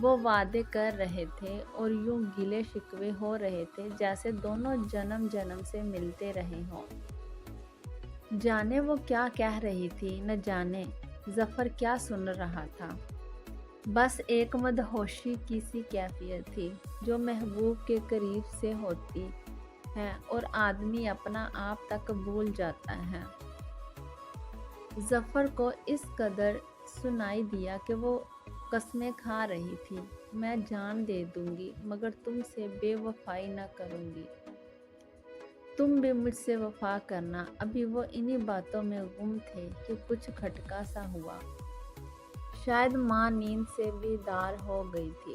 وہ وعدے کر رہے تھے اور یوں گلے شکوے ہو رہے تھے جیسے دونوں جنم جنم سے ملتے رہے ہوں۔ جانے وہ کیا کہہ رہی تھی، نہ جانے ظفر کیا سن رہا تھا۔ بس ایک مدہوشی کی سی کیفیت تھی جو محبوب کے قریب سے ہوتی ہے اور آدمی اپنا آپ تک بھول جاتا ہے۔ ظفر کو اس قدر سنائی دیا کہ وہ قسمیں کھا رہی تھی، میں جان دے دوں گی مگر تم سے بے وفائی نہ کروں گی، تم بھی مجھ سے وفا کرنا۔ ابھی وہ انہی باتوں میں گم تھے کہ کچھ کھٹکا سا ہوا۔ شاید ماں نیند سے بیدار ہو گئی تھی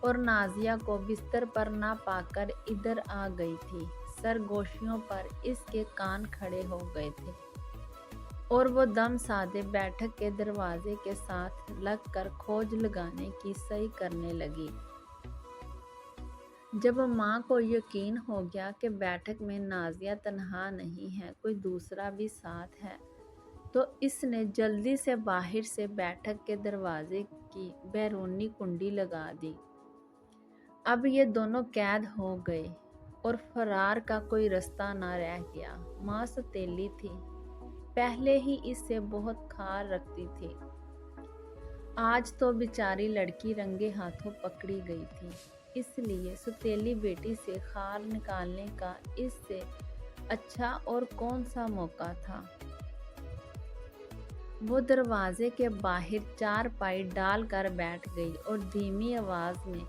اور نازیہ کو بستر پر نہ پا کر ادھر آ گئی تھی۔ سرگوشیوں پر اس کے کان کھڑے ہو گئے تھے اور وہ دم سادے بیٹھک کے دروازے کے ساتھ لگ کر کھوج لگانے کی سعی کرنے لگی۔ جب ماں کو یقین ہو گیا کہ بیٹھک میں نازیہ تنہا نہیں ہے، کوئی دوسرا بھی ساتھ ہے، تو اس نے جلدی سے باہر سے بیٹھک کے دروازے کی بیرونی کنڈی لگا دی۔ اب یہ دونوں قید ہو گئے اور فرار کا کوئی رستہ نہ رہ گیا۔ ماں سوتیلی تھی، پہلے ہی اس سے بہت کھار رکھتی تھی، آج تو بیچاری لڑکی رنگے ہاتھوں پکڑی گئی تھی، اس لیے سوتیلی بیٹی سے خار نکالنے کا اس سے اچھا اور کون سا موقع تھا۔ وہ دروازے کے باہر چارپائی ڈال کر بیٹھ گئی اور دھیمی آواز میں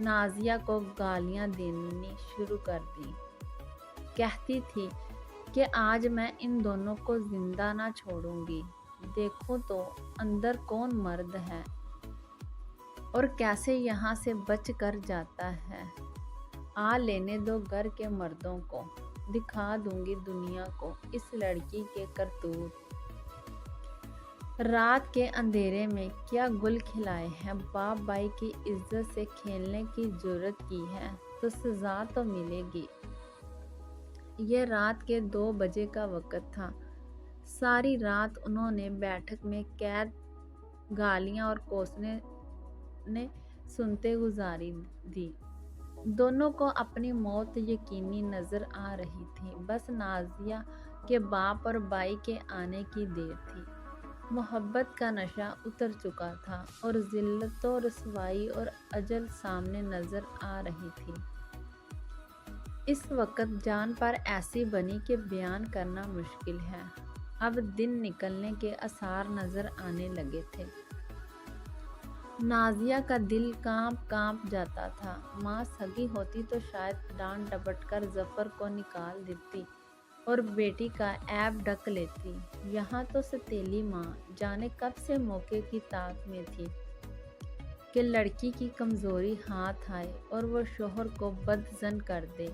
نازیہ کو گالیاں دینی شروع کر دی۔ کہتی تھی کہ آج میں ان دونوں کو زندہ نہ چھوڑوں گی، دیکھو تو اندر کون مرد ہے اور کیسے یہاں سے بچ کر جاتا ہے، آ لینے دو گھر کے مردوں کو، دکھا دوں گی دنیا کو اس لڑکی کے کرتوت۔ رات کے اندھیرے میں کیا گل کھلائے ہیں، باپ بھائی کی عزت سے کھیلنے کی جرات کی ہے تو سزا تو ملے گی۔ یہ رات کے 2 بجے کا وقت تھا۔ ساری رات انہوں نے بیٹھک میں قید گالیاں اور کوسنے سنتے گزاری دی۔ دونوں کو اپنی موت یقینی نظر آ رہی تھی، بس نازیہ کے باپ اور بھائی کے آنے کی دیر تھی۔ محبت کا نشہ اتر چکا تھا اور ذلت و رسوائی اور اجل سامنے نظر آ رہی تھی۔ اس وقت جان پر ایسی بنی کہ بیان کرنا مشکل ہے۔ اب دن نکلنے کے آثار نظر آنے لگے تھے۔ نازیہ کا دل کانپ جاتا تھا۔ ماں سگی ہوتی تو شاید ڈانٹ ڈپٹ کر ظفر کو نکال دیتی اور بیٹی کا عیب ڈھک لیتی۔ یہاں تو سوتیلی ماں جانے کب سے موقع کی طاق میں تھی کہ لڑکی کی کمزوری ہاتھ آئے اور وہ شوہر کو بدظن کر دے۔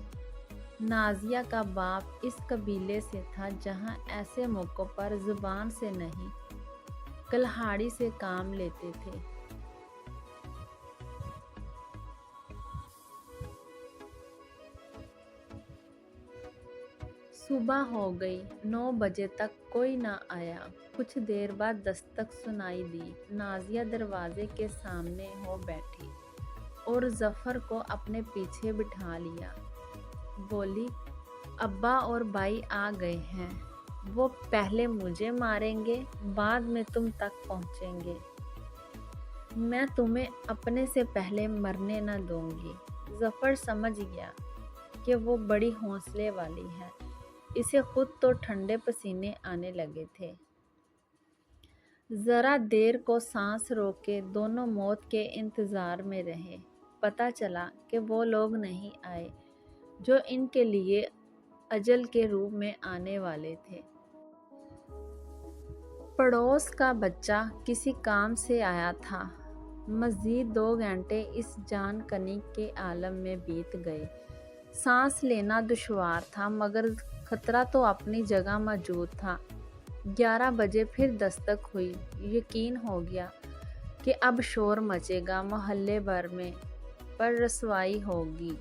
نازیہ کا باپ اس قبیلے سے تھا جہاں ایسے موقعوں پر زبان سے نہیں کلہاڑی سے کام لیتے تھے۔ صبح ہو گئی، 9 بجے تک کوئی نہ آیا۔ کچھ دیر بعد دستک سنائی دی۔ نازیہ دروازے کے سامنے ہو بیٹھی اور ظفر کو اپنے پیچھے بٹھا لیا۔ بولی، ابا اور بھائی آ گئے ہیں، وہ پہلے مجھے ماریں گے، بعد میں تم تک پہنچیں گے، میں تمہیں اپنے سے پہلے مرنے نہ دوں گی۔ ظفر سمجھ گیا کہ وہ بڑی حوصلے والی ہے، اسے خود تو ٹھنڈے پسینے آنے لگے تھے۔ ذرا دیر کو سانس روکے دونوں موت کے انتظار میں رہے۔ پتہ چلا کہ وہ لوگ نہیں آئے جو ان کے لیے اجل کے روپ میں آنے والے تھے۔ پڑوس کا بچہ کسی کام سے آیا تھا۔ مزید 2 گھنٹے اس جان کنی کے عالم میں بیت گئے۔ سانس لینا دشوار تھا مگر خطرہ تو اپنی جگہ موجود تھا۔ 11 بجے پھر دستک ہوئی۔ یقین ہو گیا کہ اب شور مچے گا محلے بھر میں، پر رسوائی ہوگی۔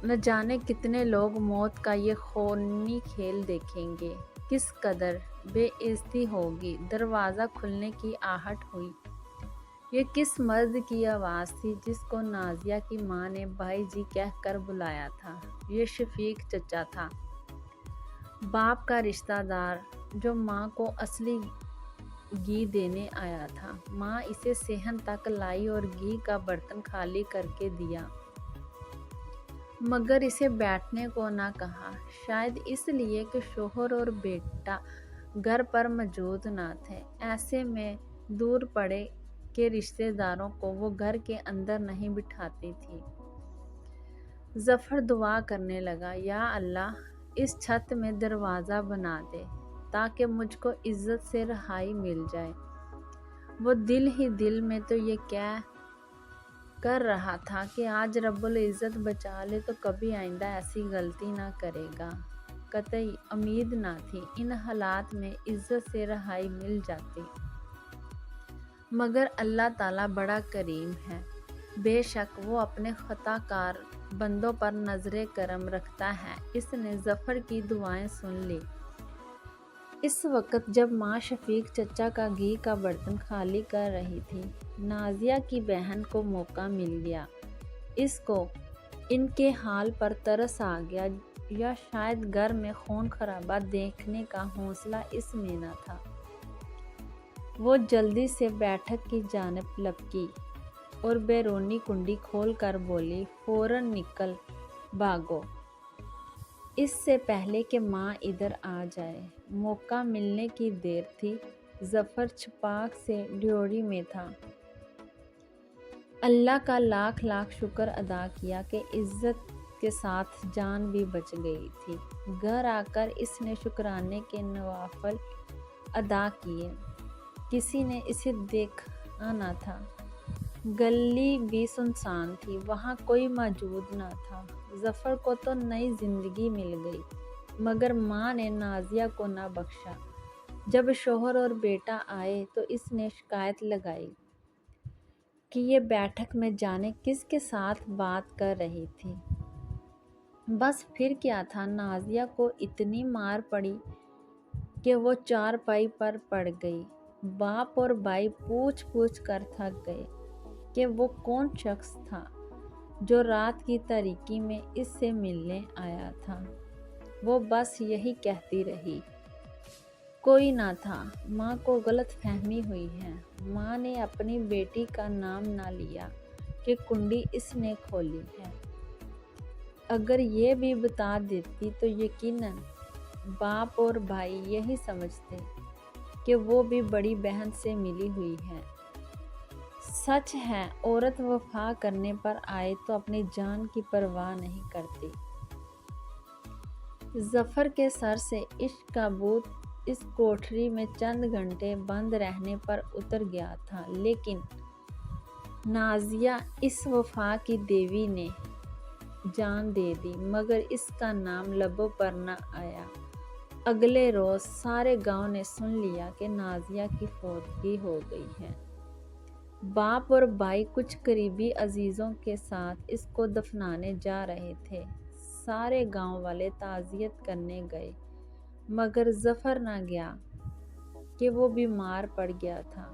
نہ جانے کتنے لوگ موت کا یہ خونی کھیل دیکھیں گے، کس قدر بے عزتی ہوگی۔ دروازہ کھلنے کی آہٹ ہوئی یہ کس مرد کی آواز تھی جس کو نازیہ کی ماں نے بھائی جی کہہ کر بلایا تھا؟ یہ شفیق چچا تھا، باپ کا رشتہ دار، جو ماں کو اصلی گھی دینے آیا تھا۔ ماں اسے صحن تک لائی اور گھی کا برتن خالی کر کے دیا، مگر اسے بیٹھنے کو نہ کہا، شاید اس لیے کہ شوہر اور بیٹا گھر پر موجود نہ تھے۔ ایسے میں دور پڑے کے رشتہ داروں کو وہ گھر کے اندر نہیں بٹھاتی تھی۔ ظفر دعا کرنے لگا، یا اللہ اس چھت میں دروازہ بنا دے تاکہ مجھ کو عزت سے رہائی مل جائے۔ وہ دل ہی دل میں تو یہ کہہ کر رہا تھا کہ آج رب العزت بچا لے تو کبھی آئندہ ایسی غلطی نہ کرے گا۔ قطعی امید نہ تھی ان حالات میں عزت سے رہائی مل جاتی، مگر اللہ تعالیٰ بڑا کریم ہے، بے شک وہ اپنے خطا کار بندوں پر نظر کرم رکھتا ہے۔ اس نے ظفر کی دعائیں سن لی۔ اس وقت جب ماں شفیق چچا کا گھی کا برتن خالی کر رہی تھی، نازیہ کی بہن کو موقع مل گیا۔ اس کو ان کے حال پر ترس آ گیا، یا شاید گھر میں خون خرابہ دیکھنے کا حوصلہ اس میں نہ تھا۔ وہ جلدی سے بیٹھک کی جانب لپکی اور بیرونی کنڈی کھول کر بولی، فوراً نکل بھاگو، اس سے پہلے کہ ماں ادھر آ جائے۔ موقع ملنے کی دیر تھی۔ ظفر چھپاک سے ڈیوٹی میں تھا۔ اللہ کا لاکھ لاکھ شکر ادا کیا کہ عزت کے ساتھ جان بھی بچ گئی تھی۔ گھر آ کر اس نے شکرانے کے نوافل ادا کیے۔ کسی نے اسے دیکھا نہ تھا۔ گلی بھی سنسان تھی، وہاں کوئی موجود نہ تھا۔ ظفر کو تو نئی زندگی مل گئی، مگر ماں نے نازیہ کو نہ بخشا۔ جب شوہر اور بیٹا آئے تو اس نے شکایت لگائی کہ یہ بیٹھک میں جانے کس کے ساتھ بات کر رہی تھی۔ بس پھر کیا تھا، نازیہ کو اتنی مار پڑی کہ وہ چارپائی پر پڑ گئی۔ باپ اور بھائی پوچھ پوچھ کر تھک گئے کہ وہ کون شخص تھا جو رات کی تاریکی میں اس سے ملنے آیا تھا۔ وہ بس یہی کہتی رہی، کوئی نہ تھا، ماں کو غلط فہمی ہوئی ہے۔ ماں نے اپنی بیٹی کا نام نہ لیا کہ کنڈی اس نے کھولی ہے۔ اگر یہ بھی بتا دیتی تو یقیناً باپ اور بھائی یہی سمجھتے کہ وہ بھی بڑی بہن سے ملی ہوئی ہے۔ سچ ہے، عورت وفا کرنے پر آئے تو اپنی جان کی پرواہ نہیں کرتی۔ ظفر کے سر سے عشق کا بھوت اس کوٹھری میں چند گھنٹے بند رہنے پر اتر گیا تھا، لیکن نازیہ اس وفا کی دیوی نے جان دے دی، مگر اس کا نام لبوں پر نہ آیا۔ اگلے روز سارے گاؤں نے سن لیا کہ نازیہ کی فوتگی ہو گئی ہے۔ باپ اور بھائی کچھ قریبی عزیزوں کے ساتھ اس کو دفنانے جا رہے تھے۔ سارے گاؤں والے تعزیت کرنے گئے، مگر ظفر نہ گیا کہ وہ بیمار پڑ گیا تھا۔